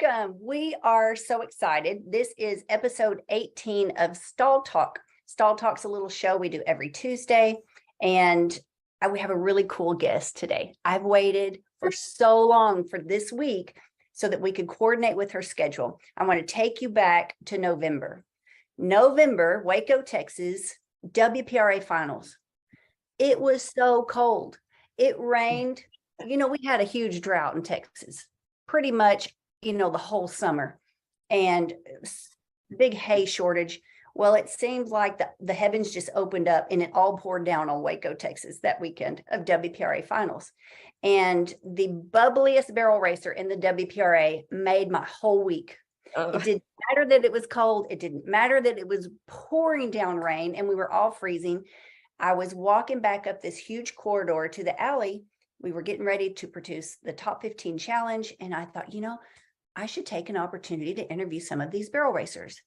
welcome. We are so excited. This is episode 18 of Stall Talk. Stall Talk's a little show we do every Tuesday, and we have a really cool guest today. I've waited for so long for this week so that we could coordinate with her schedule. I want to take you back to November, Waco, Texas, WPRA finals. It was so cold. It rained. We had a huge drought in Texas, pretty much, the whole summer, and big hay shortage. Well, it seems like the heavens just opened up and it all poured down on Waco, Texas that weekend of WPRA finals. And the bubbliest barrel racer in the WPRA made my whole week. It didn't matter that it was cold. It didn't matter that it was pouring down rain and we were all freezing. I was walking back up this huge corridor to the alley. We were getting ready to produce the top 15 challenge. And I thought, I should take an opportunity to interview some of these barrel racers.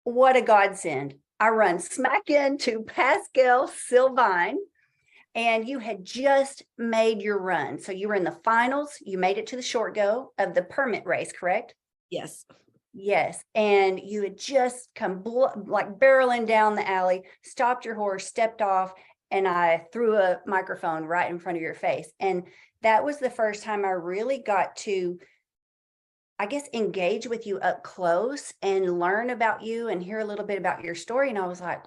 What a godsend. I run smack into Pascal Sylvain, and you had just made your run. So you were in the finals. You made it to the short go of the permit race, correct? Yes. Yes. And you had just come barreling down the alley, stopped your horse, stepped off, and I threw a microphone right in front of your face. And that was the first time I really got to, I guess, engage with you up close and learn about you and hear a little bit about your story. And I was like,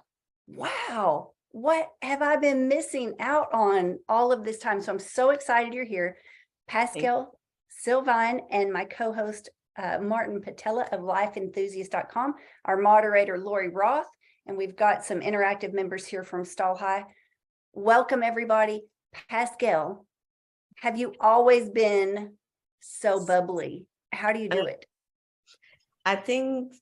wow, what have I been missing out on all of this time? So I'm so excited you're here. Pascal Sylvain and my co-host, Martin Patella of lifeenthusiast.com, our moderator, Lori Roth, and we've got some interactive members here from Stall High. Welcome, everybody. Pascal, have you always been so bubbly? How do you do it? I think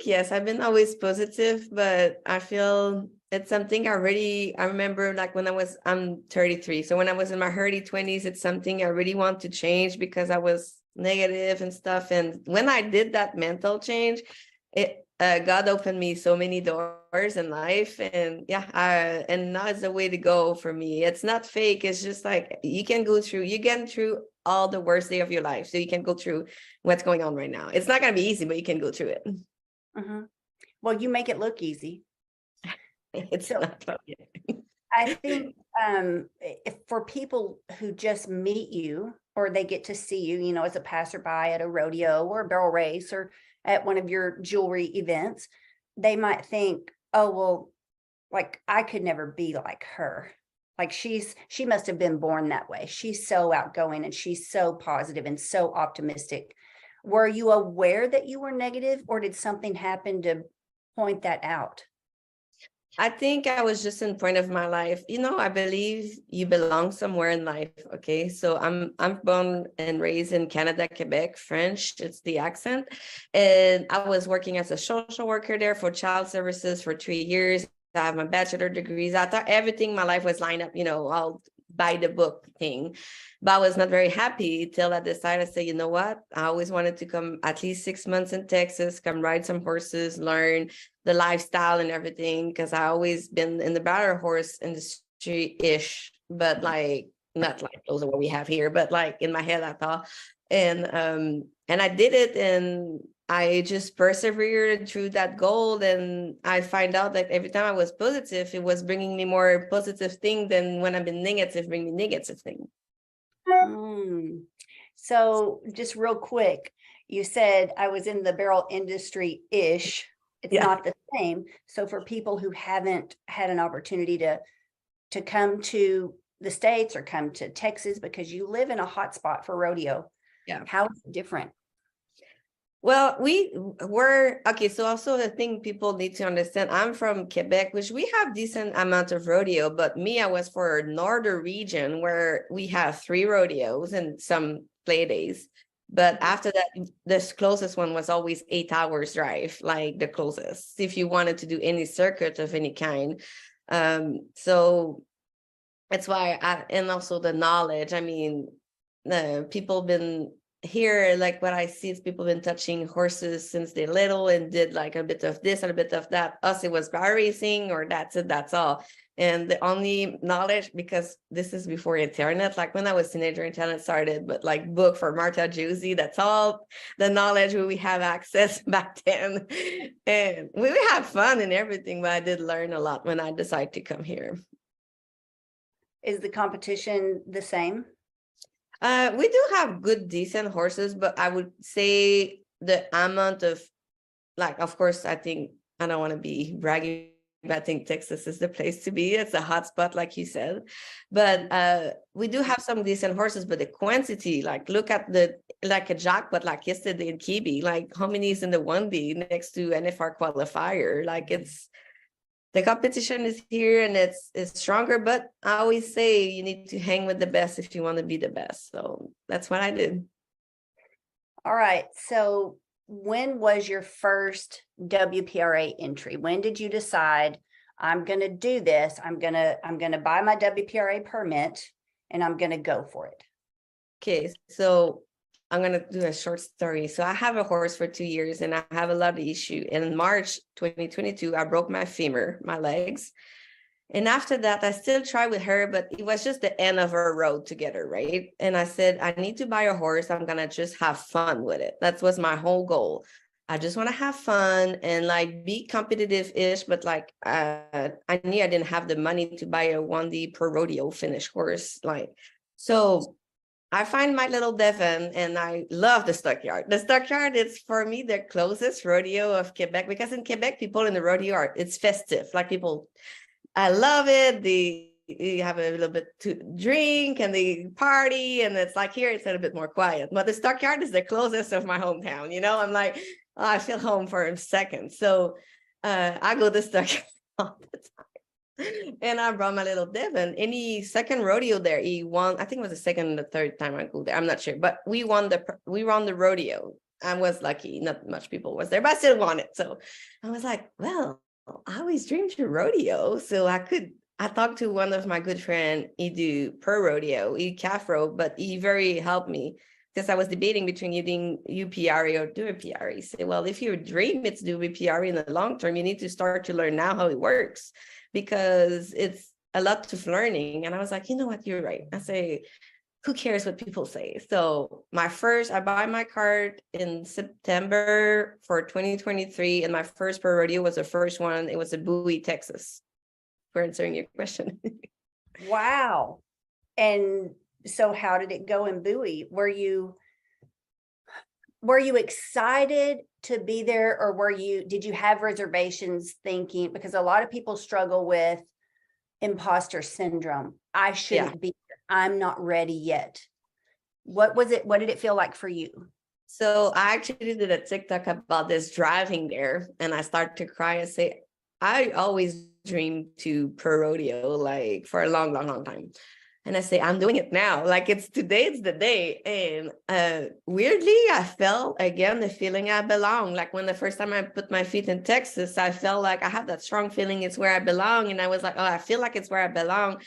yes, I've been always positive, but I feel it's something I remember, like when I'm 33. So when I was in my early 20s, it's something I really want to change because I was negative and stuff. And when I did that mental change, God opened me so many doors in life, and and now it's the way to go for me. It's not fake. It's just like you get through all the worst day of your life, so you can go through what's going on right now. It's not going to be easy, but you can go through it. Mm-hmm. Well, you make it look easy. It's not. I think if for people who just meet you or they get to see you, as a passerby at a rodeo or a barrel race or at one of your jewelry events, they might think, oh, well, like I could never be like her. Like she must have been born that way. She's so outgoing and she's so positive and so optimistic. Were you aware that you were negative, or did something happen to point that out? I think I was just in point of my life. I believe you belong somewhere in life. Okay. So I'm born and raised in Canada, Quebec, French. It's the accent. And I was working as a social worker there for child services for 3 years. I have my bachelor degrees. I thought everything in my life was lined up, all by the book thing. But I was not very happy till I decided to say, you know what? I always wanted to come at least 6 months in Texas, come ride some horses, learn the lifestyle and everything, because I always been in the battle horse industry-ish, but like not like those are what we have here, but like in my head I thought. And I did it, and I just persevered through that goal. And I find out that every time I was positive, it was bringing me more positive thing than when I've been negative, bring me negative thing. So just real quick, you said I was in the barrel industry-ish. It's not the same. So for people who haven't had an opportunity to come to the States or come to Texas, because you live in a hot spot for rodeo. Yeah. How is it different? Well, so also the thing people need to understand, I'm from Quebec, which we have decent amount of rodeo, but I was for northern region where we have 3 rodeos and some play days. But after that, the closest one was always 8 hours drive, like the closest, if you wanted to do any circuit of any kind. So that's why, and also the knowledge, the people been here, like what I see is people been touching horses since they're little and did like a bit of this and a bit of that. Us, it was bar racing, or that's it, that's all. And the only knowledge, because this is before internet, like when I was teenager, internet started, but like book for Marta Juicy, that's all the knowledge we have access back then. And we had fun and everything, but I did learn a lot when I decided to come here. Is the competition the same? We do have good, decent horses, but I would say the amount of, like, of course, I think, I don't want to be bragging, but I think Texas is the place to be. It's a hot spot, like you said. But we do have some decent horses, but the quantity, like, look at like a jackpot, like yesterday in Kibi, like how many is in the 1D next to NFR qualifier? Like, it's, the competition is here and it's stronger, but I always say you need to hang with the best if you want to be the best. So that's what I did. All right. So when was your first WPRA entry? When did you decide I'm going to do this? I'm going to buy my WPRA permit and I'm going to go for it. Okay. So I'm going to do a short story. So I have a horse for 2 years and I have a lot of issue. And in March 2022, I broke my femur, my legs. And after that, I still tried with her, but it was just the end of our road together, right? And I said, I need to buy a horse. I'm going to just have fun with it. That was my whole goal. I just want to have fun and like be competitive-ish, but like I knew I didn't have the money to buy a 1D per rodeo finish horse. Like, so I find my little Devon and I love the stockyard. The stockyard is for me the closest rodeo of Quebec, because in Quebec, people in the rodeo are, it's festive. Like people, I love it. You have a little bit to drink and the party, and it's like here it's a little bit more quiet. But the stockyard is the closest of my hometown. You know, I'm like, oh, I feel home for a second. So I go to the stockyard all the time. And I brought my little Devon. Any second rodeo there, he won. I think it was the second and the third time I go there. I'm not sure, but we won the rodeo. I was lucky. Not much people was there, but I still won it. So I was like, well, I always dreamed to rodeo. So I talked to one of my good friend, he do per rodeo, he calf rope, but he very helped me because I was debating between using UPRA or do a PRA. He said, well, if your dream is to do a PRA in the long term, you need to start to learn now how it works, because it's a lot of learning. And I was like, you know what, you're right. I say, who cares what people say? So I buy my card in September for 2023. And my first pro rodeo was the first one. It was in Bowie, Texas. For answering your question. Wow. And so how did it go in Bowie? Were you excited to be there, or did you have reservations thinking, because a lot of people struggle with imposter syndrome. I shouldn't be here. I'm not ready yet. What was it? What did it feel like for you? So I actually did a TikTok about this driving there, and I started to cry and say, I always dreamed to pro rodeo, like for a long, long, long time. And I say, I'm doing it now. Like it's the day. And weirdly, I felt again the feeling I belong. Like when the first time I put my feet in Texas, I felt like I have that strong feeling it's where I belong. And I was like, oh, I feel like it's where I belong.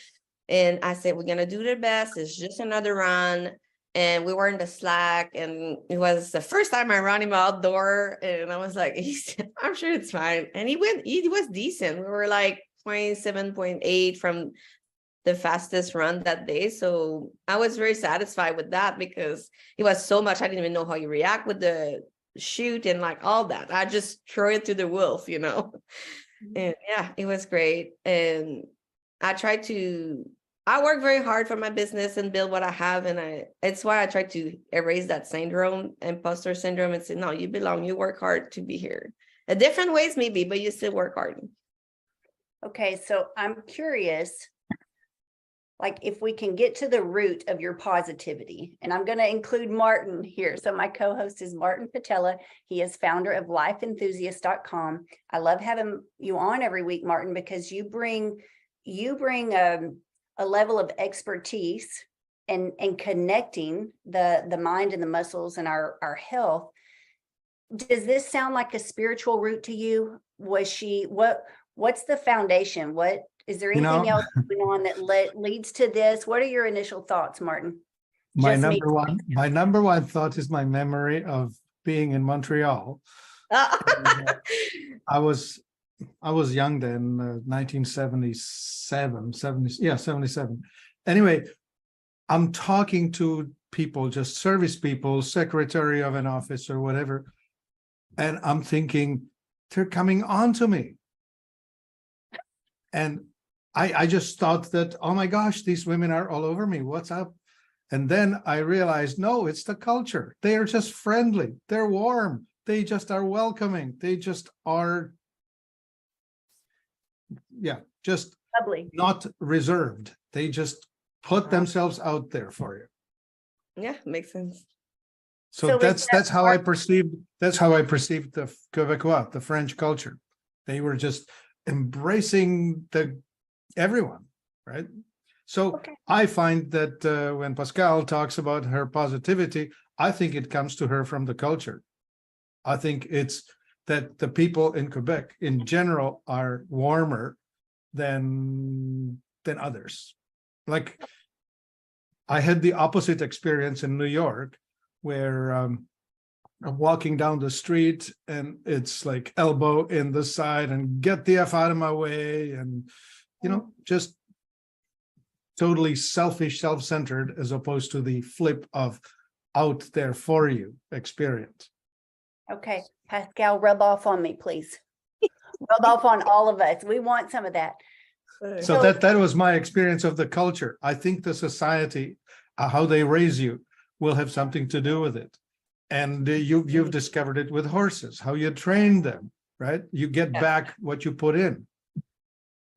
And I said, we're gonna do the best. It's just another run. And we were in the slack, and it was the first time I ran him outdoor. And I was like, I'm sure it's fine. And he was decent. We were like 27.8 from the fastest run that day. So I was very satisfied with that, because it was so much. I didn't even know how you react with the shoot and like all that. I just throw it to the wolf, you know? And yeah, it was great. And I work very hard for my business and build what I have. And it's why I try to erase that syndrome, imposter syndrome, and say, no, you belong, you work hard to be here. In different ways maybe, but you still work hard. Okay, so I'm curious, like if we can get to the root of your positivity, and I'm going to include Martin here. So my co-host is Martin Patella. He is founder of lifeenthusiast.com. I love having you on every week, Martin, because you bring a level of expertise and connecting the mind and the muscles and our health. Does this sound like a spiritual root to you? What's the foundation? What is there anything else going on that leads to this? What are your initial thoughts, Martin? My number one thought is my memory of being in Montreal. I was I was young then, 1977, 77. Anyway, I'm talking to people, just service people, secretary of an office or whatever, and I'm thinking they're coming on to me. And I just thought that, oh my gosh, these women are all over me. What's up? And then I realized, no, it's the culture. They are just friendly. They're warm. They just are welcoming. They just are, yeah, just Lovely. not reserved. They just put themselves out there for you. Yeah, makes sense. So So is that's that how I perceived the Quebecois, the French culture. They were just embracing everyone, right? So Okay. I find that when Pascal talks about her positivity, I think it comes to her from the culture. I think it's that the people in Quebec in general are warmer than others. Like I had the opposite experience in New York, where I'm walking down the street and it's like elbow in the side and get the F out of my way, and just totally selfish, self-centered, as opposed to the flip of out there for you experience. Okay, Pascal, rub off on me, please. Rub off on all of us. We want some of that. So that was my experience of the culture. I think the society, how they raise you, will have something to do with it. And you've discovered it with horses, how you train them, right? You get back what you put in.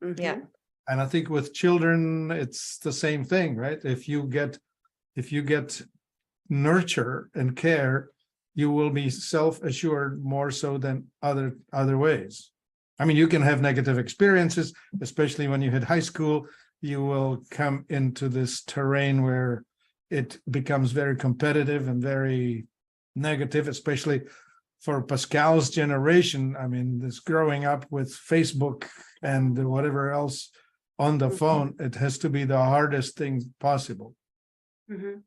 Yeah. Mhm. And I think with children, it's the same thing, right? If you get nurture and care, you will be self-assured more so than other ways. I mean, you can have negative experiences, especially when you hit high school. You will come into this terrain where it becomes very competitive and very negative, especially for Pascal's generation. I mean, this growing up with Facebook and whatever else on the phone, it has to be the hardest thing possible, Mhm.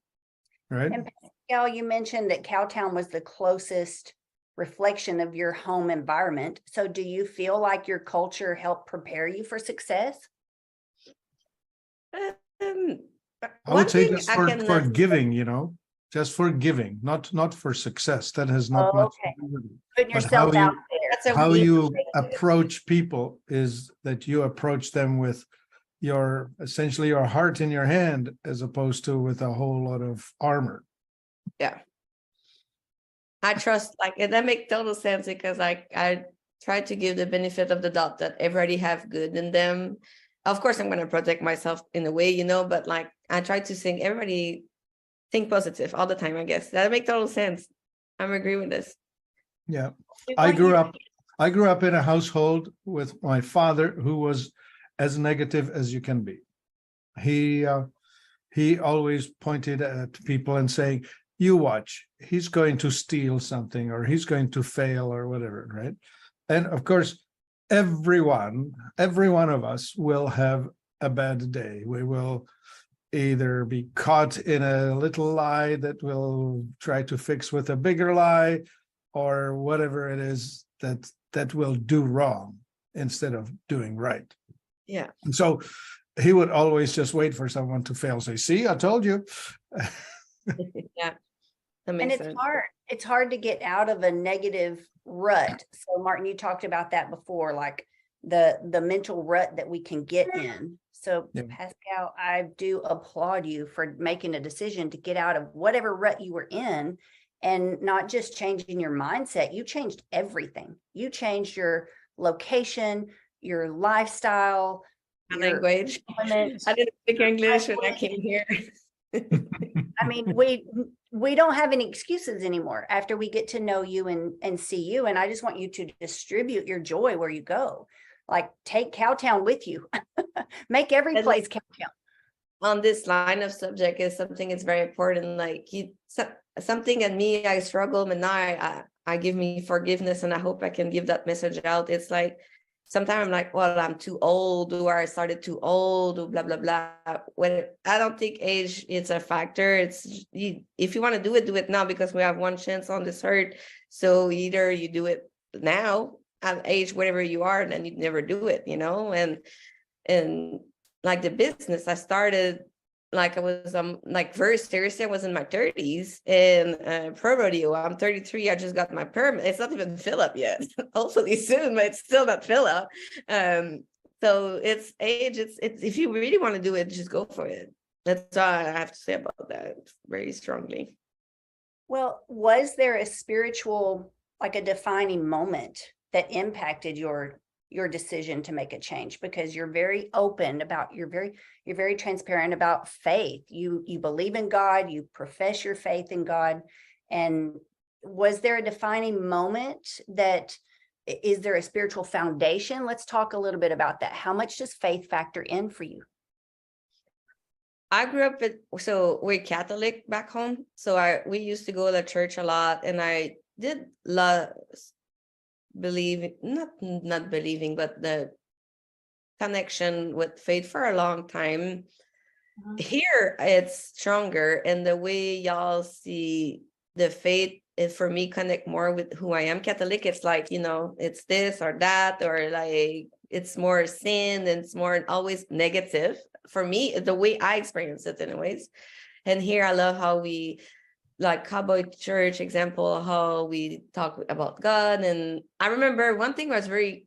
right? And Pascal, you mentioned that Cowtown was the closest reflection of your home environment. So do you feel like your culture helped prepare you for success? Um, I would one say thing just I for can giving, just for giving, not for success. That has not much to Okay. do with it. Putting But yourself out there. that's a how weak you way. approach people is that you approach them with essentially your heart in your hand, as opposed to with a whole lot of armor. Yeah. I trust, like, and that makes total sense, because I try to give the benefit of the doubt that everybody have good in them. Of course, I'm going to protect myself in a way, but like I try to think everybody think positive all the time. I guess that makes total sense. I'm agree with this. Yeah. We I want you grew up in a household with my father who was as negative as you can be. He always pointed at people and saying, you watch, he's going to steal something, or he's going to fail, or whatever, right? And of course, every one of us will have a bad day. We will either be caught in a little lie that we'll try to fix with a bigger lie, or whatever it is that will do wrong instead of doing right. Yeah. And so he would always just wait for someone to fail, say, see, I told you. Yeah. That and makes it's sense. hard. It's hard to get out of a negative rut. So Martin, you talked about that before, like the mental rut that we can get in. So Yeah. Pascal, I do applaud you for making a decision to get out of whatever rut you were in, and not just changing your mindset. You changed everything. You changed your location, your lifestyle, My your language. employment. I didn't speak English when I came here. I mean, we don't have any excuses anymore after we get to know you and see you. And I just want you to distribute your joy where you go. Like, take Cowtown with you. Make every And place Cowtown. On this line of subject is something is very important. Like something in me, I struggle, and now I give me forgiveness, and I hope I can give that message out. It's like sometimes I'm like, well, I'm too old, or I started too old, or blah blah blah. When I don't think age is a factor. It's if you want to do it now, because we have one chance on this earth. So either you do it now, at age whatever you are, and then you'd never do it, and like the business I started, like I was like very serious. I was in my 30s, and pro rodeo, I'm 33. I just got my permit. It's not even fill up yet. Hopefully soon, but it's still not fill up. So it's age, it's if you really want to do it, just go for it. That's all I have to say about that very strongly. Well, was there a spiritual, like a defining moment that impacted your decision to make a change? Because you're very open about, you're very transparent about faith. You believe in God, you profess your faith in God. And was there a defining moment that, is there a spiritual foundation? Let's talk a little bit about that. How much does faith factor in for you? I grew up so we're Catholic back home. So we used to go to church a lot, and I did not believing, but the connection with faith for a long time. Here it's stronger, and the way y'all see the faith is, for me, connect more with who I am Catholic. It's like, it's this or that, or like it's more sin, and it's more always negative for me, the way I experience it anyways. And here I love how we, like Cowboy Church example, how we talk about God. And I remember one thing was very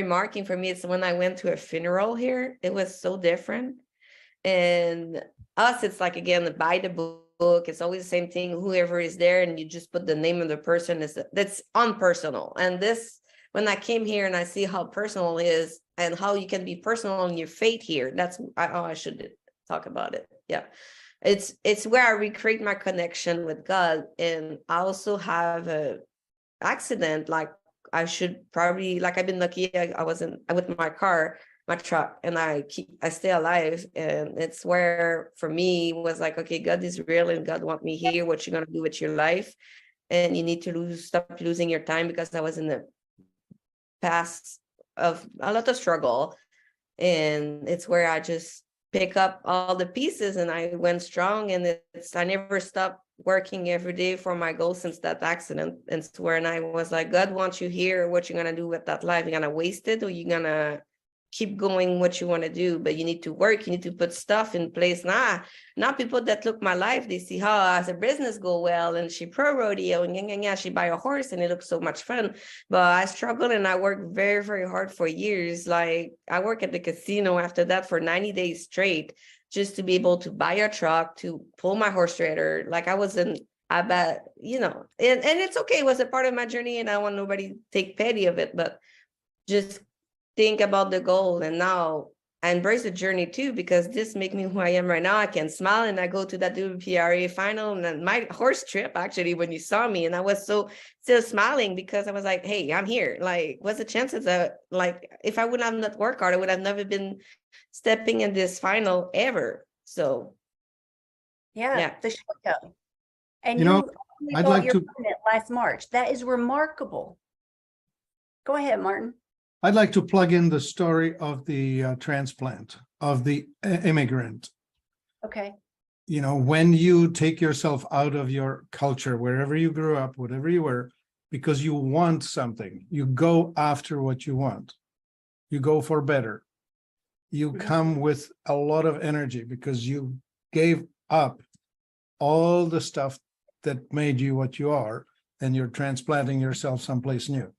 marking for me. It's when I went to a funeral here. It was so different. And us, it's like, again, by the book, it's always the same thing. Whoever is there, and you just put the name of the person, that's unpersonal. And this, when I came here and I see how personal it is, and how you can be personal in your faith here, I should talk about it. Yeah. It's where I recreate my connection with God. And I also have a accident, like I should probably, like I've been lucky, I wasn't with my truck, and I stay alive. And it's where, for me, was like, okay, God is real, and God want me here. What you gonna do with your life? And you need to stop losing your time, because I was in the past of a lot of struggle. And it's where I just pick up all the pieces, and I went strong. And I never stopped working every day for my goal since that accident. And it's where, and I was like, God wants you here. What you gonna do with that life? You gonna waste it, or you gonna keep going what you want to do? But you need to work, you need to put stuff in place. Now people that look my life, they see how as a business go well, and she pro rodeo, and she buy a horse, and it looks so much fun. But I struggled, and I worked very, very hard for years. Like I worked at the casino after that for 90 days straight, just to be able to buy a truck, to pull my horse trailer. Like I bet, and it's okay. It was a part of my journey, and I want nobody to take pity of it, but just think about the goal. And now I embrace the journey too, because this makes me who I am right now. I can smile, and I go to that WPRA final, and then my horse trip, actually, when you saw me, and I was still smiling, because I was like, hey, I'm here. Like, what's the chances that, like, if I would have not worked hard, I would have never been stepping in this final ever. So Yeah. The show. And I'd like to last March. That is remarkable. Go ahead, Martin. I'd like to plug in the story of the transplant, of the immigrant. Okay. When you take yourself out of your culture, wherever you grew up, whatever you were, because you want something, you go after what you want. You go for better. You come with a lot of energy, because you gave up all the stuff that made you what you are, and you're transplanting yourself someplace new.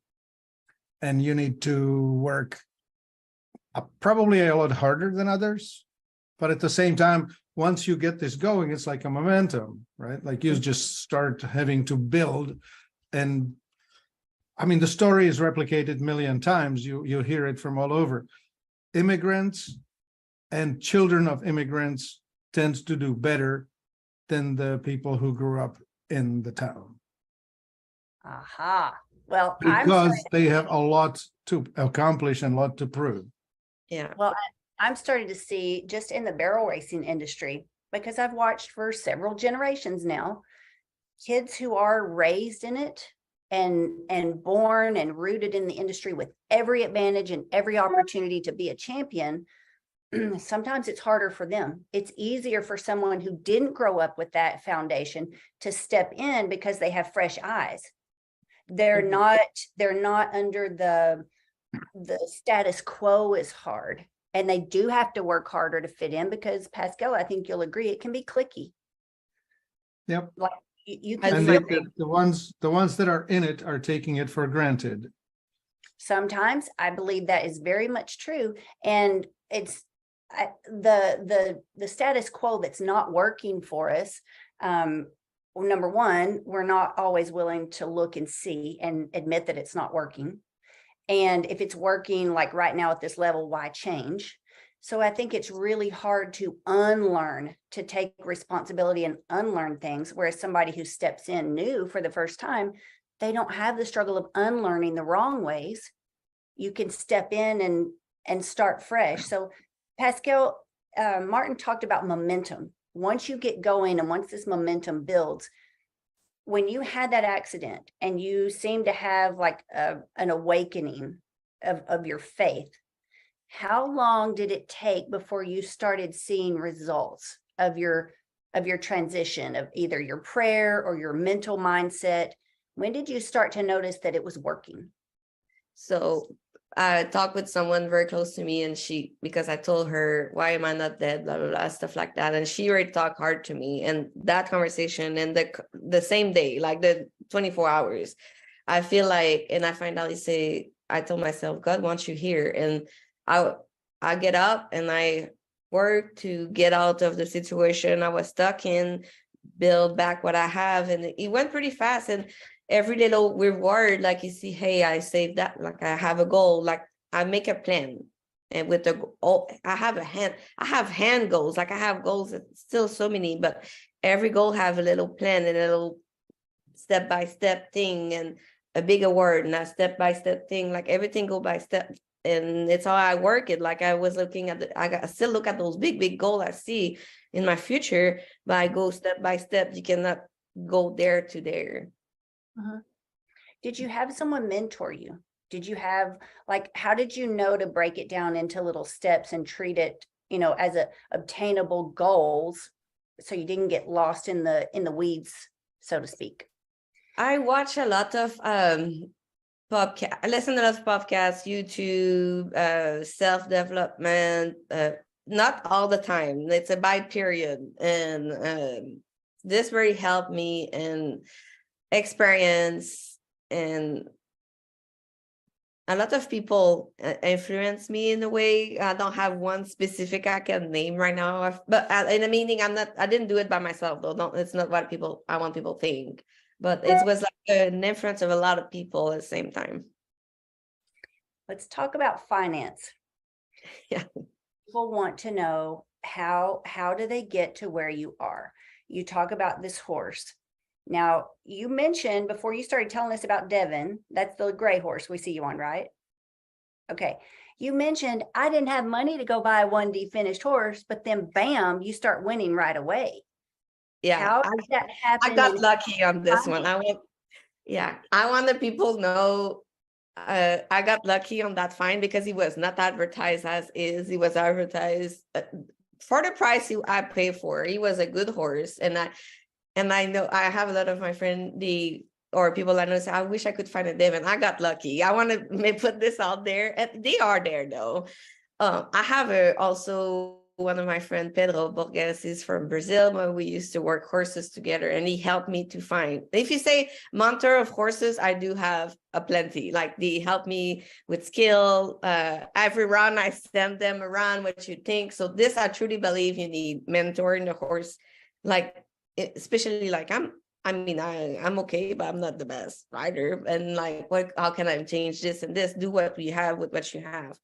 And you need to work probably a lot harder than others. But at the same time, once you get this going, it's like a momentum, right? Like you just start having to build. And I mean, the story is replicated a million times. You hear it from all over. Immigrants and children of immigrants tend to do better than the people who grew up in the town. Aha. Well, because they have a lot to accomplish and a lot to prove. Yeah. Well, I'm starting to see, just in the barrel racing industry, because I've watched for several generations now, kids who are raised in it and born and rooted in the industry with every advantage and every opportunity to be a champion. Sometimes it's harder for them. It's easier for someone who didn't grow up with that foundation to step in, because they have fresh eyes. They're Mhm. not under the status quo is hard. And they do have to work harder to fit in because Pascal, I think you'll agree, it can be clicky. Yep. Like you I can And do fit agree. the ones that are in it are taking it for granted. sometimes. I believe that is very much true. And it's the status quo that's not working for us. Well, number one, we're not always willing to look and see and admit that it's not working. And if it's working like right now at this level, why change? So I think it's really hard to unlearn, to take responsibility and unlearn things. Whereas somebody who steps in new for the first time, they don't have the struggle of unlearning the wrong ways. You can step in and start fresh. So Pascal, Martin talked about momentum. Once you get going and once this momentum builds, when you had that accident and you seem to have like an awakening of your faith, how long did it take before you started seeing results of your transition, of either your prayer or your mental mindset? When did you start to notice that it was working? So I talked with someone very close to me, and because I told her, why am I not dead, blah, blah, blah, stuff like that. And she already talked hard to me. And that conversation, and the same day, like the 24 hours, I feel like, and I find out, I told myself, God wants you here. And I get up and I work to get out of the situation I was stuck in, build back what I have. And it went pretty fast. And every little reward, like you see, hey, I saved that, like I have a goal, like I make a plan. And with I have hand goals, like I have goals, still so many, but every goal have a little plan and a little step-by-step thing and a bigger word and a step-by-step thing, like everything go by step. And it's how I work it. Like I was looking at I still look at those big goals I see in my future, but I go step by step. You cannot go there to there. Did you have someone mentor you? Did you have, like, how did you know to break it down into little steps and treat it, as obtainable goals, so you didn't get lost in the weeds, so to speak? I watch a lot of podcast. I listen to a lot of podcasts, YouTube, self-development. Not all the time. It's a by period, and this really helped me in experience. And a lot of people influence me in a way. I don't have one specific I can name right now, but in the meaning, I didn't do it by myself though. No, it's not what I want people think, but it was like an influence of a lot of people at the same time. Let's talk about finance. Yeah. People want to know how do they get to where you are? You talk about this horse. Now, you mentioned before you started telling us about Devin, that's the gray horse we see you on, right? Okay. You mentioned I didn't have money to go buy a 1D finished horse, but then bam, you start winning right away. Yeah. How did that happen? I got lucky on this one. I want the people know I got lucky on that find because he was not advertised as is. He was advertised for the price I paid for. He was a good horse, and I know I have a lot of my friends or people I know say, I wish I could find a Devin. I got lucky. I want to put this out there, and they are there though. I have also one of my friends, Pedro Borges, is from Brazil, but we used to work horses together, and he helped me to find. If you say mentor of horses, I do have a plenty. Like they help me with skill. Every run, I send them around what you think. So this, I truly believe you need mentoring the horse, like especially like I'm okay, but I'm not the best rider. And like, how can I change this and this? Do what we have with what you have.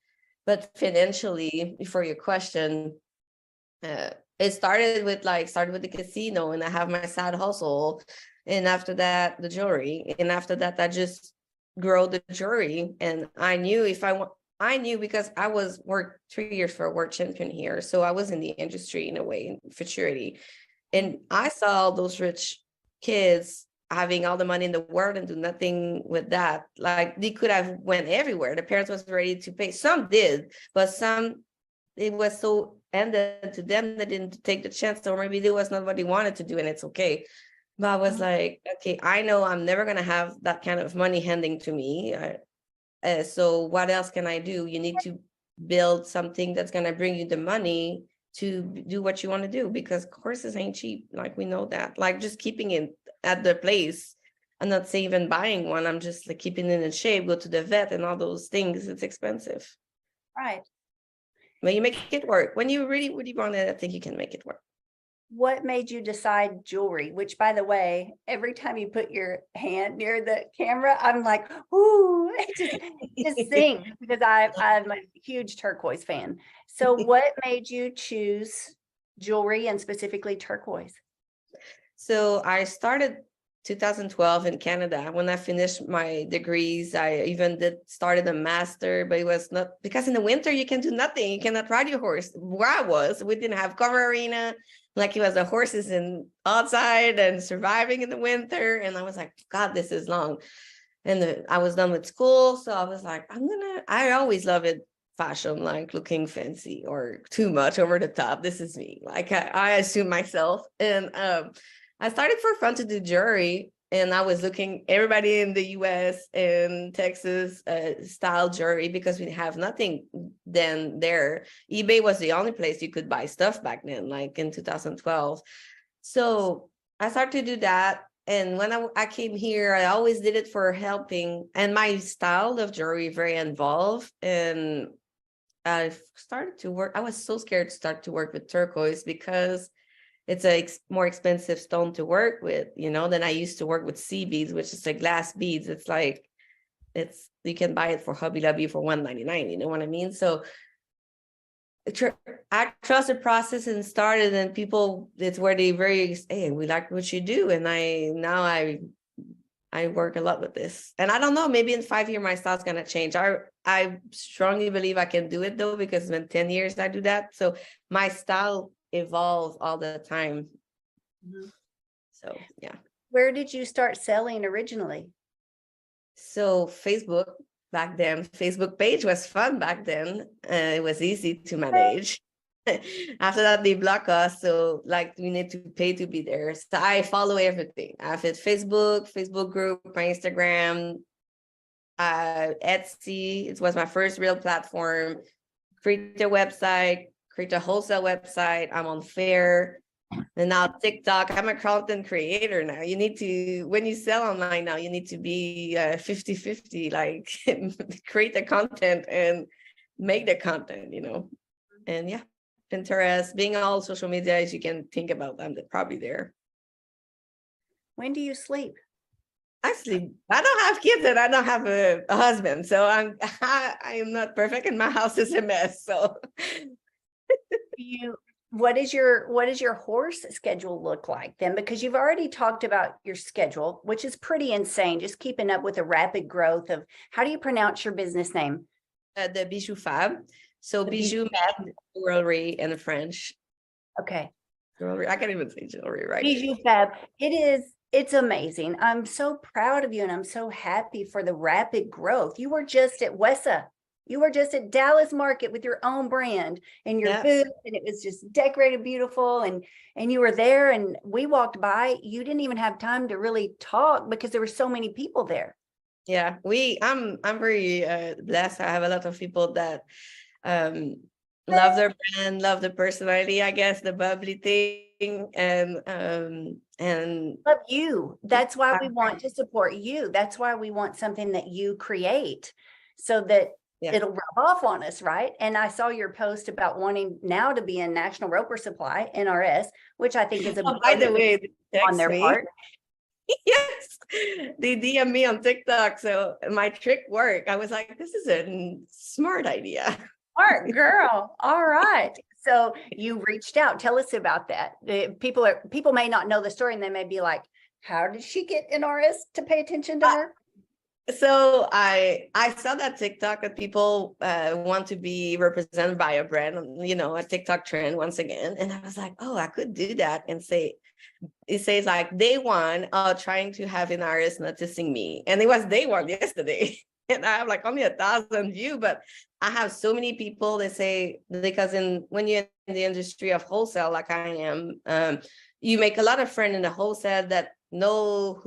But financially, for your question, it started with the casino, and I have my side hustle, and after that the jewelry, and after that I just grow the jewelry. And I knew because I worked 3 years for a world champion here, so I was in the industry in a way, in futurity, and I saw those rich kids having all the money in the world and do nothing with that. Like they could have went everywhere. The parents was ready to pay. Some did, but some, it was so ended to them, they didn't take the chance, or maybe it was not what they wanted to do, and it's okay. But I was like, okay, I know I'm never gonna have that kind of money handing to me. So what else can I do? You need to build something that's gonna bring you the money to do what you want to do, because courses ain't cheap. Like, we know that. Like, just keeping it at the place. I'm not saying even buying one. I'm just like keeping it in shape, go to the vet and all those things. It's expensive. Right. But you make it work. When you really, really want it, I think you can make it work. What made you decide jewelry? Which, by the way, every time you put your hand near the camera, I'm like, ooh, just sing, because I'm a huge turquoise fan. So what made you choose jewelry and specifically turquoise? So I started 2012 in Canada. When I finished my degrees, I even started a master, but it was not, because in the winter you can do nothing. You cannot ride your horse. Where I was, we didn't have cover arena. Like, it was the horses in outside and surviving in the winter. And I was like, God, this is long. And I was done with school. So I was like, I always love it. Fashion, like looking fancy or too much over the top. This is me. Like, I assume myself. And I started for fun to do jewelry, and I was looking everybody in the US and Texas style jewelry, because we have nothing then there. eBay was the only place you could buy stuff back then, like in 2012. So I started to do that. And when I came here, I always did it for helping. And my style of jewelry very involved. And I started to work. I was so scared to start to work with turquoise, because it's a more expensive stone to work with, than I used to work with sea beads, which is like glass beads. It's like, you can buy it for Hobby Lobby for $1.99. You know what I mean? So I trust the process and started, and people, it's where they hey, we like what you do. And I work a lot with this. And I don't know, maybe in 5 years, my style's going to change. I strongly believe I can do it though, because in 10 years I do that. So my style evolve all the time. So yeah. Where did you start selling originally? So Facebook back then, Facebook page was fun back then. It was easy to manage. After that, they block us. So like, we need to pay to be there. So I follow everything. I have Facebook group, my Instagram, Etsy. It was my first real platform. Create a website, create a wholesale website. I'm on Faire. And now TikTok. I'm a content creator now. You need to, when you sell online now, you need to be 50-50, like create the content and make the content, And yeah, Pinterest, being all social media as you can think about them, they're probably there. When do you sleep? Actually, I don't have kids and I don't have a husband, so I am not perfect, and my house is a mess. So what does your horse schedule look like then? Because you've already talked about your schedule, which is pretty insane, just keeping up with the rapid growth of, how do you pronounce your business name? The Bijou Fab. So The bijou, jewelry in French. Okay. Jewelry. I can't even say jewelry, right? Bijou Fab. It's amazing. I'm so proud of you, and I'm so happy for the rapid growth. You were just at WESA. You were just at Dallas Market with your own brand and your booth, and it was just decorated beautiful. And you were there, and we walked by. You didn't even have time to really talk because there were so many people there. Yeah, I'm very blessed. I have a lot of people that love their brand, love the personality, I guess, the bubbly thing, and love you. That's why we want to support you. That's why we want something that you create, so that it'll rub off on us, right? And I saw your post about wanting now to be in National Roper Supply, NRS, which I think is a by the way, on their part. Yes, they DM me on TikTok, so my trick worked. I was like, this is a smart idea. Smart girl. All right. So you reached out. Tell us about that. People may not know the story, and they may be like, how did she get NRS to pay attention to her? So I saw that TikTok that people want to be represented by a brand, a TikTok trend once again. And I was like, oh, I could do that and say, it says like day one, trying to have an artist noticing me. And it was day one yesterday. And I have like only 1,000 views, but I have so many people that say, because when you're in the industry of wholesale, like I am, you make a lot of friends in the wholesale that know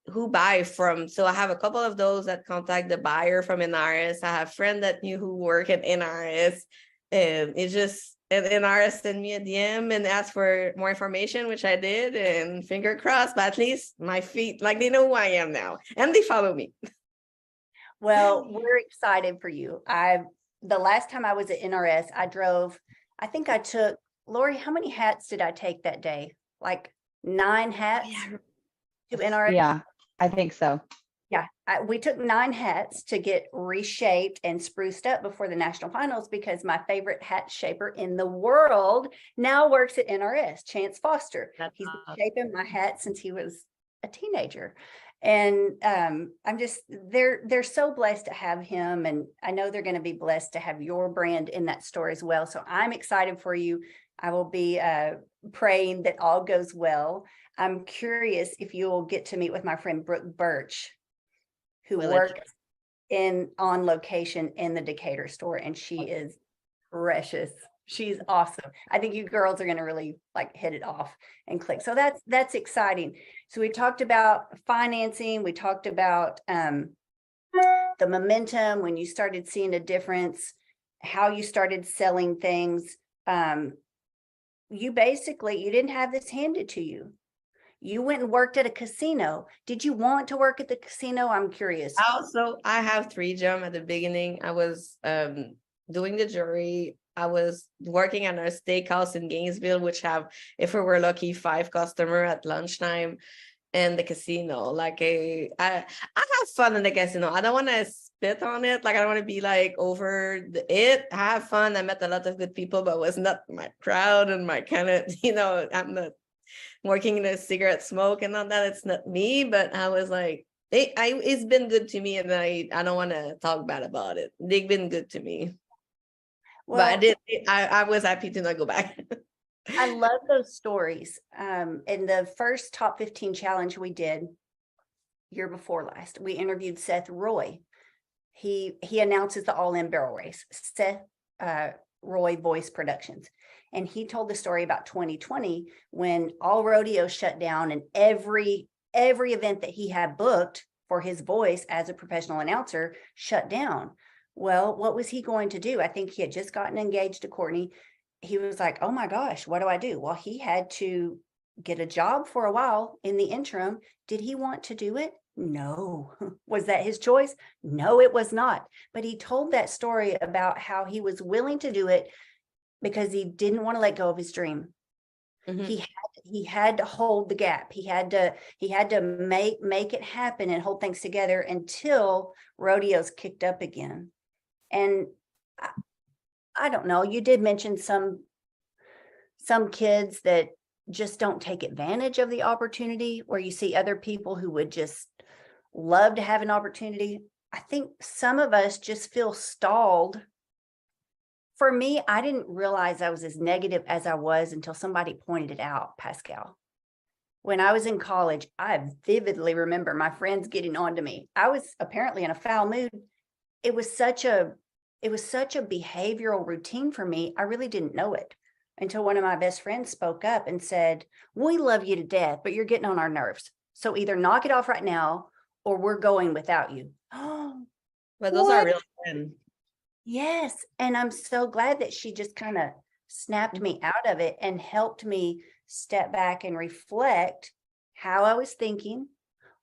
who buy from. So I have a couple of those that contact the buyer from NRS. I have friends that knew who work at NRS, and it just and NRS sent me a DM and asked for more information, which I did, and finger crossed, but at least my feet, like they know who I am now and they follow me. Well, we're excited for you. The last time I was at NRS, I think I took, Lori, how many hats did I take that day? Like 9 hats to NRS? Yeah, I think so. Yeah, we took 9 hats to get reshaped and spruced up before the national finals because my favorite hat shaper in the world now works at NRS, Chance Foster. He's been shaping my hat since he was a teenager. And they're so blessed to have him. And I know they're going to be blessed to have your brand in that store as well. So I'm excited for you. I will be praying that all goes well. I'm curious if you'll get to meet with my friend Brooke Birch, who works on location in the Decatur store, and she is precious. She's awesome. I think you girls are going to really like hit it off and click. So that's exciting. So we talked about financing. We talked about the momentum when you started seeing a difference, how you started selling things. You didn't have this handed to you. You went and worked at a casino. Did you want to work at the casino? I'm curious. Also, I have 3 jobs at the beginning. I was doing the jury. I was working at a steakhouse in Gainesville, which have, if we were lucky, 5 customers at lunchtime, and the casino. Like I have fun in the casino. I don't want to spit on it. Like I don't want to be like over it. I have fun. I met a lot of good people, but it was not my crowd and my kind of, I'm not working in a cigarette smoke and all that. It's not me, but I was like, it's been good to me, and I don't want to talk bad about it. They've been good to me. Well, But I was happy to not go back. I love those stories. In the first Top 15 challenge we did year before last, we interviewed Seth Roy. He announces the All In Barrel Race, Seth Roy Voice Productions. And he told the story about 2020 when all rodeo shut down and every event that he had booked for his voice as a professional announcer shut down. Well, what was he going to do? I think he had just gotten engaged to Courtney. He was like, oh my gosh, what do I do? Well, he had to get a job for a while in the interim. Did he want to do it? No. Was that his choice? No, it was not. But he told that story about how he was willing to do it because he didn't want to let go of his dream. Mm-hmm. He had to hold the gap. He had to make it happen and hold things together until rodeos kicked up again. And I don't know, you did mention some kids that just don't take advantage of the opportunity, where you see other people who would just love to have an opportunity. I think some of us just feel stalled. For me, I didn't realize I was as negative as I was until somebody pointed it out, Pascal. When I was in college, I vividly remember my friends getting on to me. I was apparently in a foul mood. It was such a behavioral routine for me. I really didn't know it until one of my best friends spoke up and said, we love you to death, but you're getting on our nerves. So either knock it off right now or we're going without you. Oh, but those are real friends. Yes. And I'm so glad that she just kind of snapped me out of it and helped me step back and reflect how I was thinking,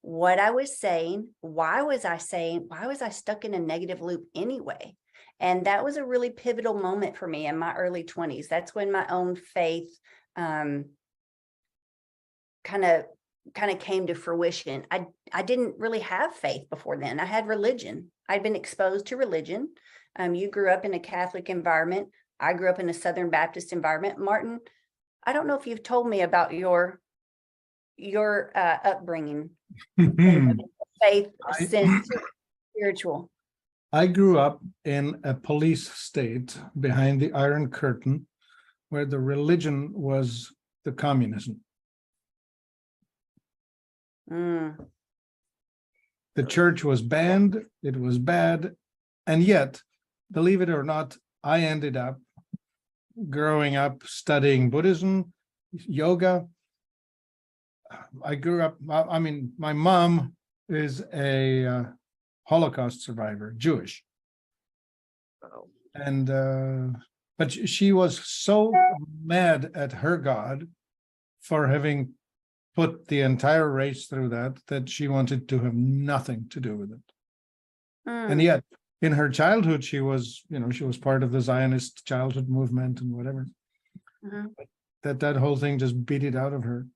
what I was saying, why was I stuck in a negative loop anyway? And that was a really pivotal moment for me in my early 20s. That's when my own faith kind of came to fruition. I didn't really have faith before then. I had religion. I'd been exposed to religion. You grew up in a Catholic environment. I grew up in a Southern Baptist environment. Martin, I don't know if you've told me about your upbringing, faith, spiritual. I grew up in a police state behind the Iron Curtain, where the religion was the communism. The church was banned, it was bad, and yet, believe it or not, I ended up growing up studying Buddhism, yoga, I grew up, I mean, my mom is a Holocaust survivor, Jewish. Oh. And but she was so mad at her God for having put the entire race through that she wanted to have nothing to do with it. And yet in her childhood, she was, she was part of the Zionist childhood movement and whatever. Mhm. That whole thing just beat it out of her.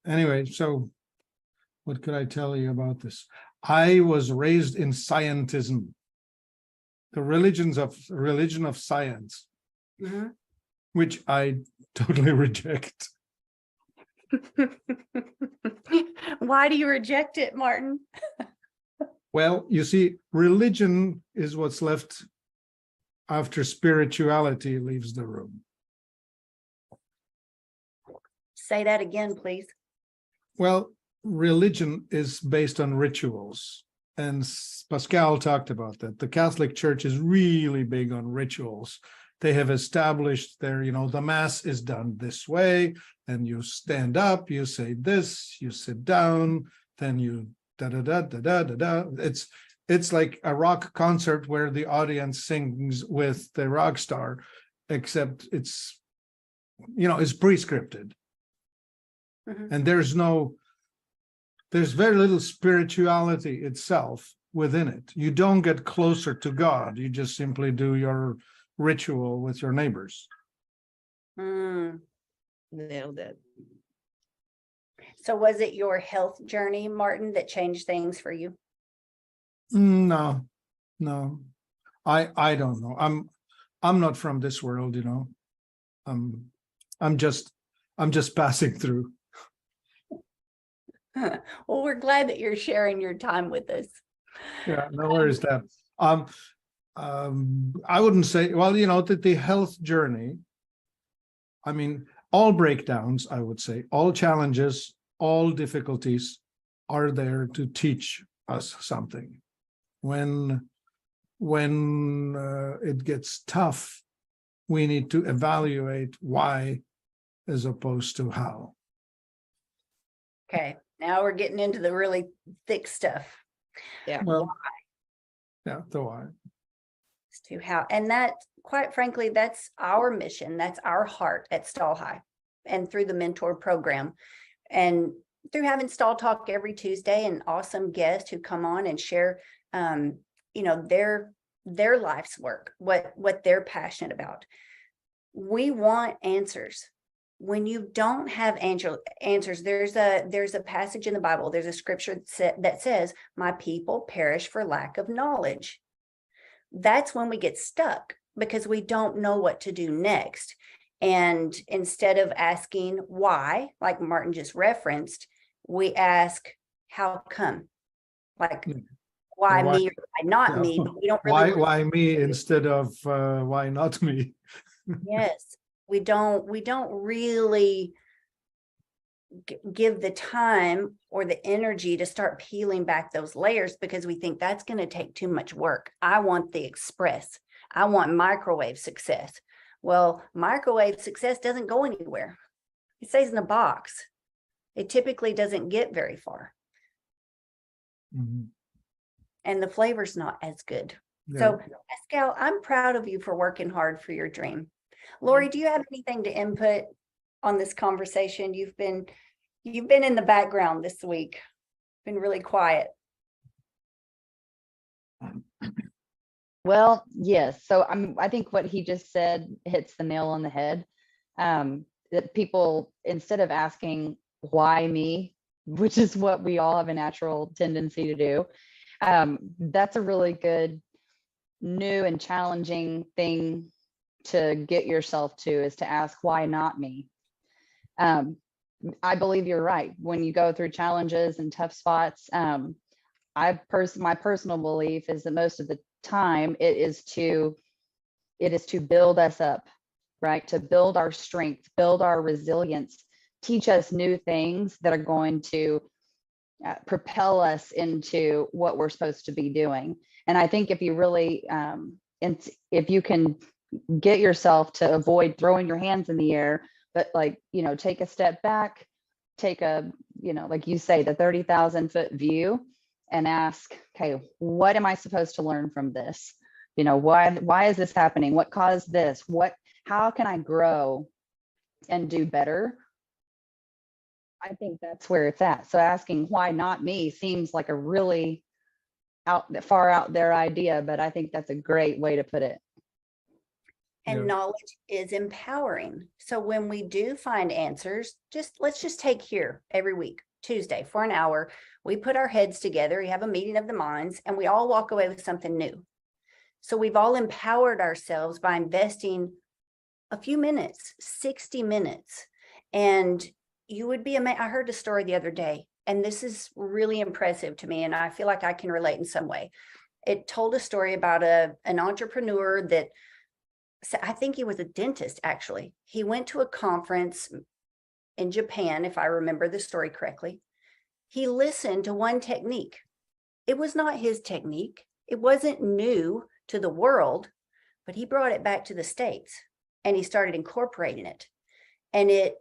Anyway, so what could I tell you about this? I was raised in scientism, the religion of science, Mhm. which I totally reject. Why do you reject it, Martin? Well, you see, religion is what's left after spirituality leaves the room. Say that again, please. Well, religion is based on rituals. And Pascal talked about that. The Catholic Church is really big on rituals. They have established their, the mass is done this way, and you stand up, you say this, you sit down, then you da da da da da da da. It's like a rock concert where the audience sings with the rock star, except it's pre-scripted. Mhm. And there's very little spirituality itself within it. You don't get closer to God. You just simply do your ritual with your neighbors. Mm. Nailed it. So was it your health journey, Martin, that changed things for you? No. I don't know. I'm not from this world, I'm just passing through. Well, we're glad that you're sharing your time with us. Yeah, no worries that. I wouldn't say, well, that the health journey, I mean, all breakdowns, I would say, all challenges, all difficulties are there to teach us something. When it gets tough, we need to evaluate why as opposed to how. Okay, now we're getting into the really thick stuff. Yeah. Well, yeah, the why. As to how, and that, quite frankly, that's our mission. That's our heart at Stall High, and through the mentor program, and through having Stall Talk every Tuesday, and awesome guests who come on and share, their life's work, what they're passionate about. We want answers. When you don't have answers, there's a passage in the Bible, there's a scripture that says, "My people perish for lack of knowledge." That's when we get stuck, because we don't know what to do next. And instead of asking why, like Martin just referenced, we ask, how come? Like, why Why- me or why not yeah. me? But we don't really Why me instead of why not me? Yes, we don't really give the time or the energy to start peeling back those layers, because we think that's going to take too much work. I want the express. I want microwave success. Well, microwave success doesn't go anywhere. It stays in a box. It typically doesn't get very far, Mhm. and the flavor's not as good. Yeah. So, Pascal, I'm proud of you for working hard for your dream. Lori, do you have anything to input on this conversation? You've been in the background this week, been really quiet. Well, yes. So I think what he just said hits the nail on the head. That people, instead of asking why me, which is what we all have a natural tendency to do, that's a really good new and challenging thing to get yourself to, is to ask, why not me? I believe you're right. When you go through challenges and tough spots, my personal belief is that most of the time it is to build us up, right? To build our strength, build our resilience, teach us new things that are going to propel us into what we're supposed to be doing. And I think if you really, if you can get yourself to avoid throwing your hands in the air, but take a step back, take a, like you say, the 30,000-foot view and ask, okay, what am I supposed to learn from this? Why is this happening? What caused this? How can I grow and do better? I think that's where it's at. So asking why not me seems like a really far out there idea, but I think that's a great way to put it. And Yeah. knowledge is empowering. So when we do find answers, let's just take here every week, Tuesday for an hour, we put our heads together, we have a meeting of the minds, and we all walk away with something new. So we've all empowered ourselves by investing a few minutes, 60 minutes. And you would be amazed. I heard a story the other day, and this is really impressive to me, and I feel like I can relate in some way. It told a story about an entrepreneur that, I think he was a dentist, actually. He went to a conference in Japan, if I remember the story correctly. He listened to one technique. It was not his technique. It wasn't new to the world, but he brought it back to the States and he started incorporating it. And it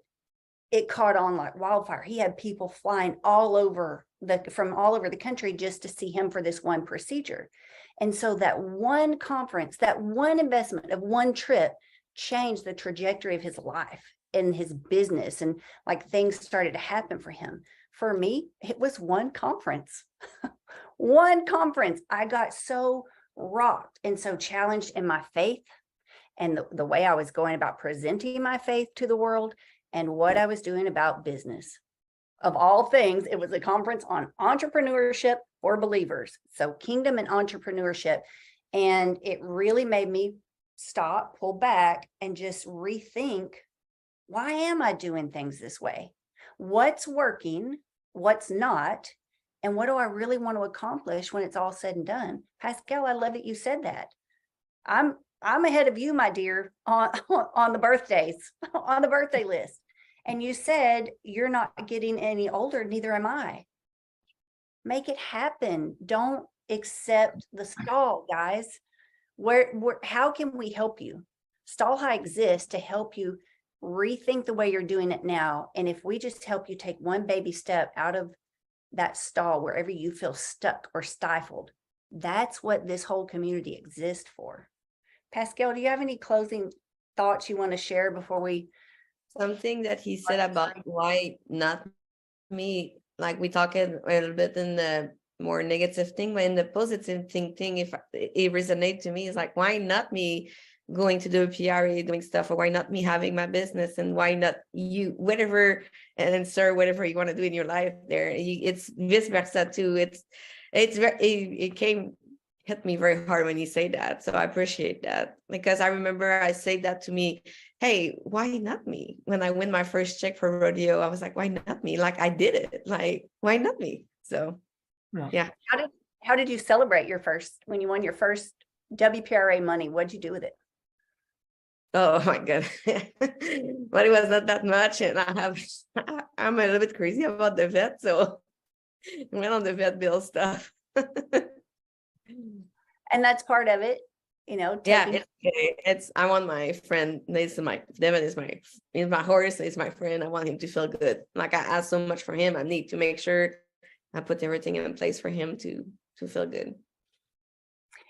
caught on like wildfire. He had people flying from all over the country just to see him for this one procedure. And so that one conference, that one investment of one trip changed the trajectory of his life and his business, and like things started to happen for him. For me, it was one conference. One conference. I got so rocked and so challenged in my faith and the way I was going about presenting my faith to the world and what I was doing about business. Of all things, it was a conference on entrepreneurship for believers. So kingdom and entrepreneurship. And it really made me stop, pull back, and just rethink, why am I doing things this way? What's working? What's not? And what do I really want to accomplish when it's all said and done? Pascal, I love that you said that. I'm ahead of you, my dear, on the birthdays, on the birthday list. And you said you're not getting any older, neither am I. Make it happen. Don't accept the stall, guys. How can we help you? Stall High exists to help you rethink the way you're doing it now. And if we just help you take one baby step out of that stall, wherever you feel stuck or stifled, that's what this whole community exists for. Pascal, do you have any closing thoughts you want to share before we? Something that he said about why not me, like we talked a little bit in the more negative thing, but in the positive thing, if it resonates to me, is like, why not me going to do a PRA, doing stuff, or why not me having my business, and why not you, whatever, and then sir, whatever you want to do in your life there. It's vice versa too. It hit me very hard when you say that. So I appreciate that, because I remember I said that to me, hey, why not me? When I win my first check for rodeo, I was like, why not me? Like, I did it. Like, why not me? So yeah. How did you celebrate when you won your first WPRA money? What'd you do with it? Oh my God. But it was not that much. And I'm a little bit crazy about the vet. So I went on the vet bill stuff. And that's part of it, Yeah, I want my friend, Devin is my horse, he's my friend. I want him to feel good. Like, I ask so much from him. I need to make sure I put everything in place for him to feel good.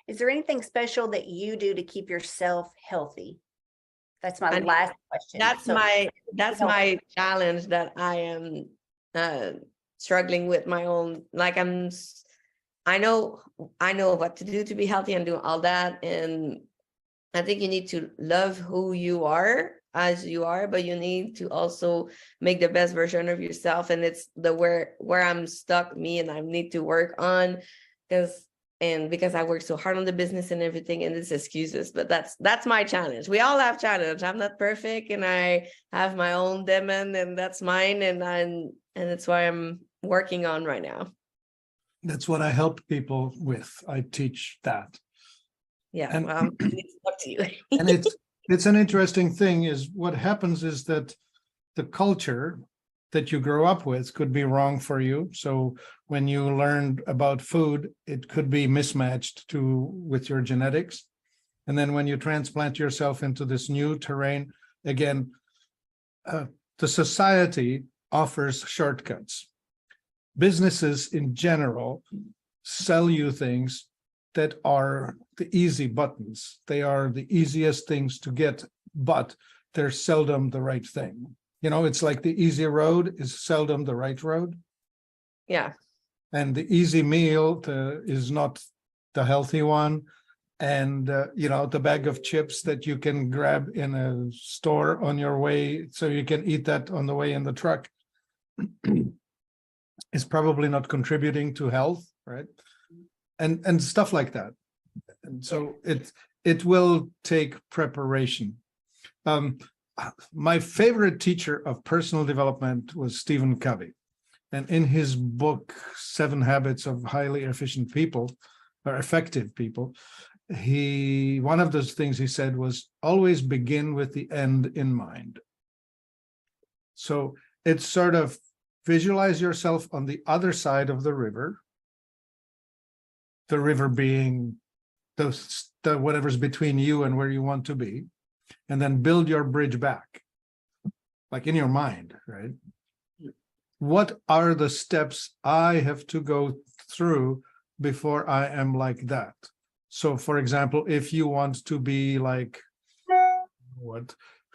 Is there anything special that you do to keep yourself healthy? That's my last question. That's my challenge that I am struggling with my own. Like, I know what to do to be healthy and do all that. And I think you need to love who you are as you are, but you need to also make the best version of yourself. And it's where I'm stuck, and I need to work on, because I work so hard on the business and everything, and it's excuses, but that's my challenge. We all have challenge. I'm not perfect, and I have my own demon, and that's mine. And it's what I'm working on right now. That's what I help people with. I teach that. Yeah, and, well, I need to talk to you. And it's an interesting thing is what happens is that the culture that you grow up with could be wrong for you. So when you learned about food, it could be mismatched with your genetics. And then when you transplant yourself into this new terrain, again, the society offers shortcuts. Businesses in general sell you things that are the easy buttons. They are the easiest things to get, but they're seldom the right thing. You know, it's like the easy road is seldom the right road. Yeah. And the easy meal is not the healthy one. And, you know, the bag of chips that you can grab in a store on your way, so you can eat that on the way in the truck, is probably not contributing to health, right? And stuff like that. And so it will take preparation. My favorite teacher of personal development was Stephen Covey. And in his book, 7 Habits of Highly Efficient People, or Effective People, one of those things he said was always begin with the end in mind. So it's sort of visualize yourself on the other side of the river being the whatever's between you and where you want to be, and then build your bridge back, like in your mind, right? What are the steps I have to go through before I am like that? So, for example, if you want to be like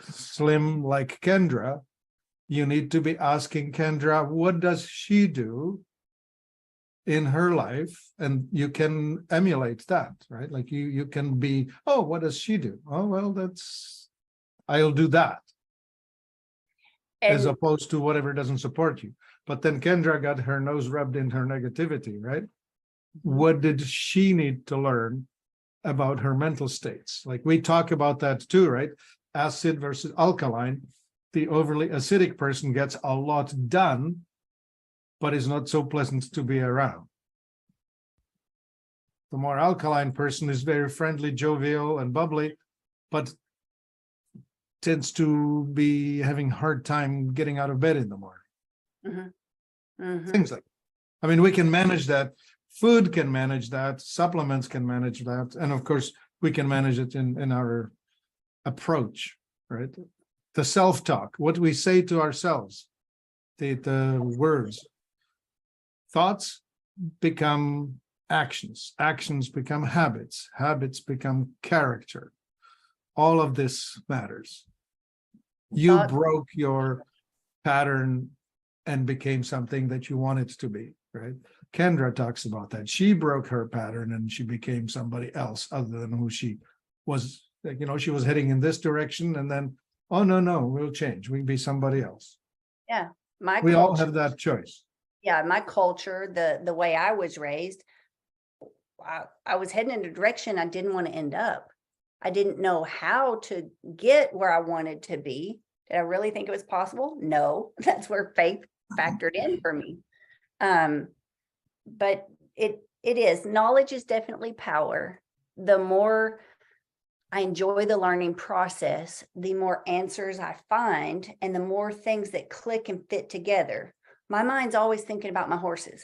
slim like Kendra, you need to be asking Kendra, what does she do in her life? And you can emulate that, right? Like you can be, oh, what does she do? Oh, well, I'll do that. As And opposed to whatever doesn't support you. But then Kendra got her nose rubbed in her negativity, right? What did she need to learn about her mental states? Like we talk about that too, right? Acid versus alkaline. The overly acidic person gets a lot done, but is not so pleasant to be around. The more alkaline person is very friendly, jovial, and bubbly, but tends to be having a hard time getting out of bed in the morning. Things like that. I mean, we can manage that. Food can manage that. Supplements can manage that. And of course, we can manage it in our approach, right? The self-talk, what we say to ourselves, the words. Thoughts become actions. Actions become habits. Habits become character. All of this matters. You broke your pattern and became something that you wanted to be, right? Kendra talks about that. She broke her pattern and she became somebody else other than who she was. Like, you know, she was heading in this direction and then, oh, no, we'll change. We can be somebody else. yeah, We all have that choice. yeah, my culture, the way I was raised, I was heading in a direction I didn't want to end up. I didn't know how to get where I wanted to be. Did I really think it was possible? No, that's where faith factored in for me. But it is, knowledge is definitely power. The more I enjoy the learning process, the more answers I find and the more things that click and fit together. My mind's always thinking about my horses.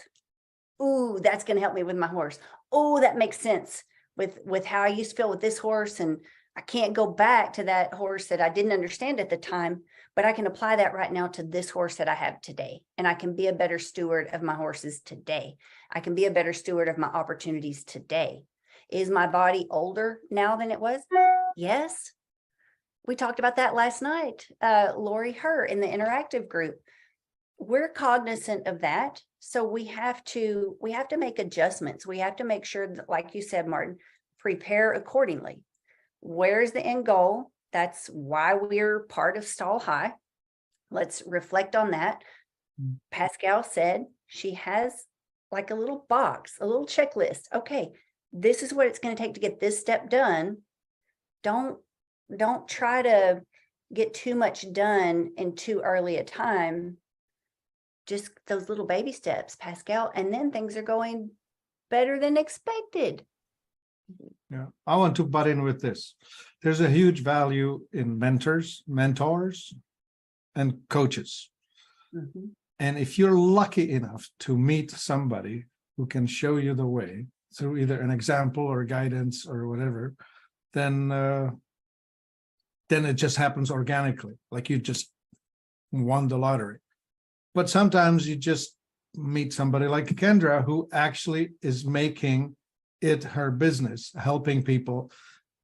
Ooh, that's going to help me with my horse. Oh, that makes sense with how I used to feel with this horse. And I can't go back to that horse that I didn't understand at the time, but I can apply that right now to this horse that I have today. And I can be a better steward of my horses today. I can be a better steward of my opportunities today. Is my body older now than it was? Yes. We talked about that last night. Lori Herr in the interactive group. We're cognizant of that. So we have to make adjustments. We have to make sure that, like you said, Martin, prepare accordingly. Where's the end goal? That's why we're part of Stall High. Let's reflect on that. Pascal said she has like a little box, a little checklist. Okay, this is what it's going to take to get this step done. Don't try to get too much done in too early a time. Just those little baby steps, Pascal, and then things are going better than expected. Yeah, I want to butt in with this. There's a huge value in mentors, and coaches. And if you're lucky enough to meet somebody who can show you the way through either an example or guidance or whatever, then it just happens organically, like you just won the lottery. But sometimes you just meet somebody like Kendra who actually is making it her business, helping people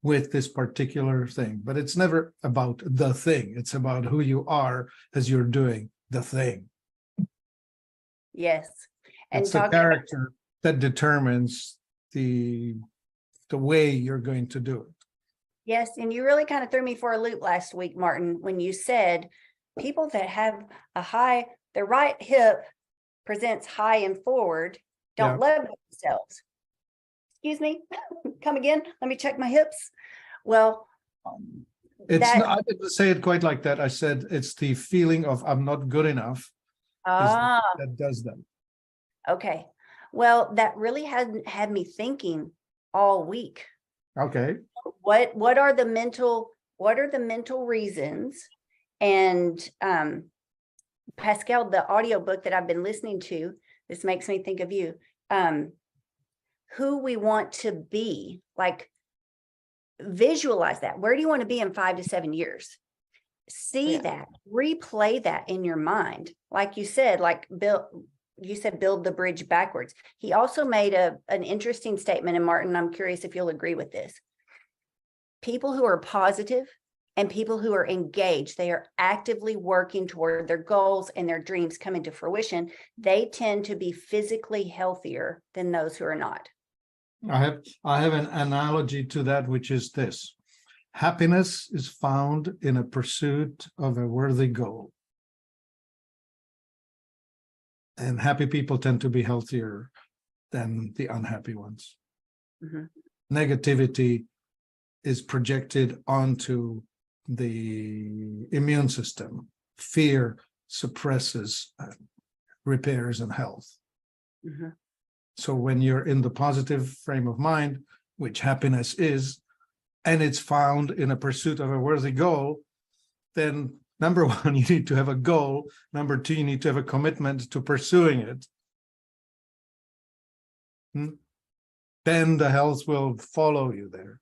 with this particular thing. But it's never about the thing. It's about who you are as you're doing the thing. Yes. And It's the talking about, character that determines the way you're going to do it. yes, and you really kind of threw me for a loop last week, Martin, when you said people that have their right hip presents high and forward, don't love themselves. Excuse me, come again, let me check my hips. Well, It's that, not, I didn't say it quite like that. I said it's the feeling of I'm not good enough that does that. okay. Well, that really had me thinking all week. Okay. What are the mental reasons? And Pascal, the audiobook that I've been listening to, this makes me think of you. Who we want to be, like visualize that. Where do you want to be in 5 to 7 years? See that, replay that in your mind. Like you said, build the bridge backwards. He also made an interesting statement, and Martin, I'm curious if you'll agree with this. People who are positive and people who are engaged, they are actively working toward their goals and their dreams coming to fruition. They tend to be physically healthier than those who are not. I have an analogy to that, which is this. Happiness is found in a pursuit of a worthy goal. And happy people tend to be healthier than the unhappy ones. Mhm. Negativity is projected onto the immune system. Fear suppresses repairs and health. Mhm. So when you're in the positive frame of mind, which happiness is, and it's found in a pursuit of a worthy goal, then number one, you need to have a goal. Number two, you need to have a commitment to pursuing it. Then the health will follow you there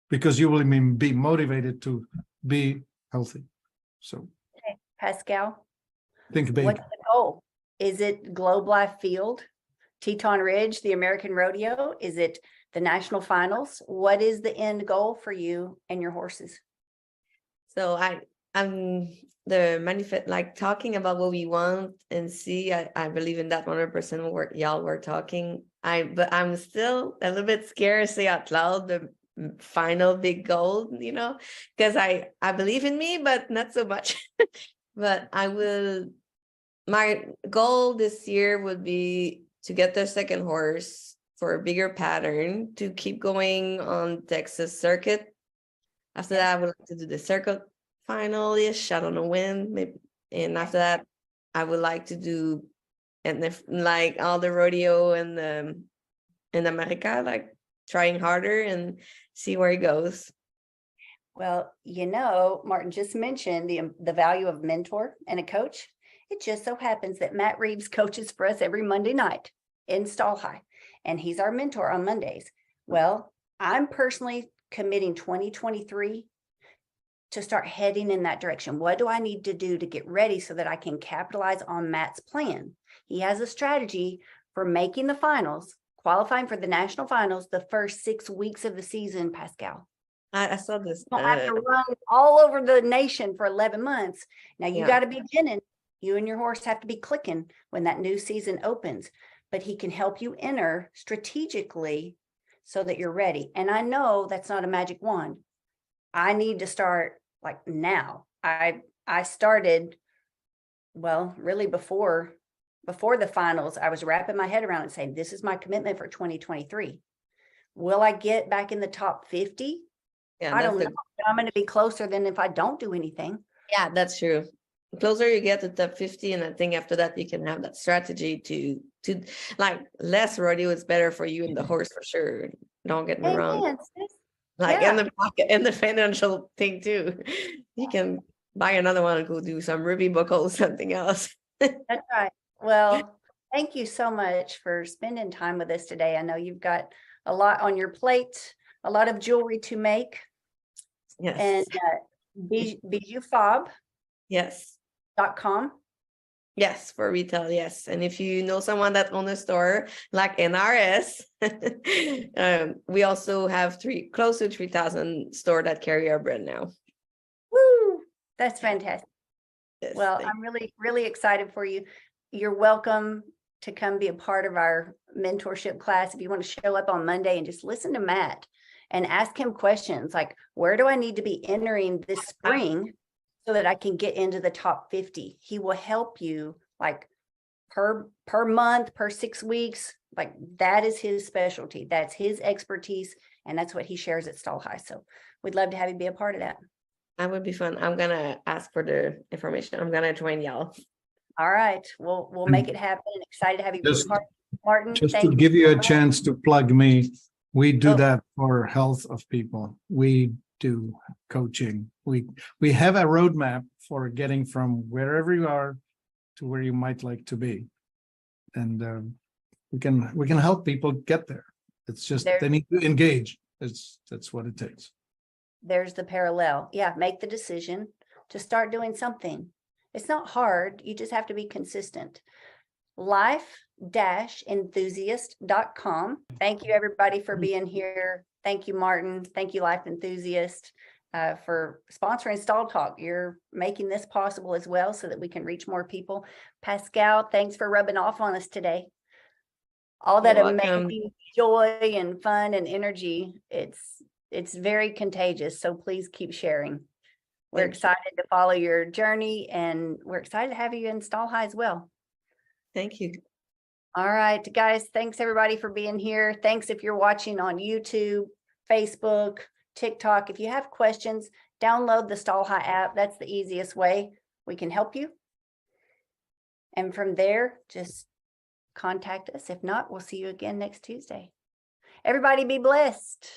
because you will be motivated to be healthy. So Okay, Pascal, think big. what's the goal? Is it Globe Life Field, Teton Ridge, the American Rodeo? Is it the national finals? What is the end goal for you and your horses? So I'm the manifest, like talking about what we want and see. I believe in that 100% what y'all were talking. But I'm still a little bit scared to say out loud the final big goal, because I believe in me, but not so much. But my goal this year would be to get the second horse for a bigger pattern, to keep going on Texas circuit. After that, I would like to do the circuit final-ish. I don't know when, maybe. And after that, I would like to do, and if like all the rodeo and in America, like trying harder and see where it goes. Well, Martin just mentioned the value of mentor and a coach. It just so happens that Matt Reeves coaches for us every Monday night in Stall High, and he's our mentor on Mondays. Well, I'm personally committing 2023 to start heading in that direction. What do I need to do to get ready so that I can capitalize on Matt's plan? He has a strategy for making the finals, qualifying for the national finals the first 6 weeks of the season, Pascal. I saw this. You don't have to run all over the nation for 11 months. Now you got to be beginning. You and your horse have to be clicking when that new season opens, but he can help you enter strategically so that you're ready. And I know that's not a magic wand. I need to start like now. I started, well, really before the finals. I was wrapping my head around and saying, this is my commitment for 2023. Will I get back in the top 50? Yeah, I don't know. I'm going to be closer than if I don't do anything. Yeah, that's true. The closer you get to top 50, and I think after that you can have that strategy to like less rodeo is better for you and the horse for sure. Don't get me wrong. Amen, sis. Like Yeah. in the pocket and the financial thing too. You can buy another one and go do some Ruby buckle, something else. That's right. Well, thank you so much for spending time with us today. I know you've got a lot on your plate, a lot of jewelry to make. Yes. And bijoufob.com. Yes. Yes, for retail, yes. And if you know someone that owns a store like NRS, we also have close to 3,000 stores that carry our brand now. Woo, that's fantastic. Yes, Well, thank I'm really, really excited for you. You're welcome to come be a part of our mentorship class. If you want to show up on Monday and just listen to Matt and ask him questions like, where do I need to be entering this spring so that I can get into the top 50? He will help you like per month, per 6 weeks. Like that is his specialty. That's his expertise. And that's what he shares at Stall High. So we'd love to have you be a part of that. That would be fun. I'm gonna ask for the information. I'm gonna join y'all. All right, we'll make it happen. Excited to have you be a Just- part. Martin, Just to thank give you a so much. chance to plug me, we do Oh. that for health of people. We do coaching. We have a roadmap for getting from wherever you are to where you might like to be. And we can help people get there. It's just There- they need to engage. That's what it takes. There's the parallel. Yeah, make the decision to start doing something. It's not hard. You just have to be consistent. life-enthusiast.com. Thank you, everybody, for being here. Thank you, Martin. Thank you, Life Enthusiast, for sponsoring Stall Talk. You're making this possible as well so that we can reach more people. Pascal, thanks for rubbing off on us today. All that You're welcome. amazing joy and fun and energy. It's very contagious. So please keep sharing. We're Thank you. excited to follow your journey and we're excited to have you in Stall High as well. Thank you. All right, guys, thanks everybody for being here. Thanks if you're watching on YouTube, Facebook, TikTok. If you have questions, download the Stall High app. That's the easiest way we can help you. And from there, just contact us. If not, we'll see you again next Tuesday. Everybody be blessed.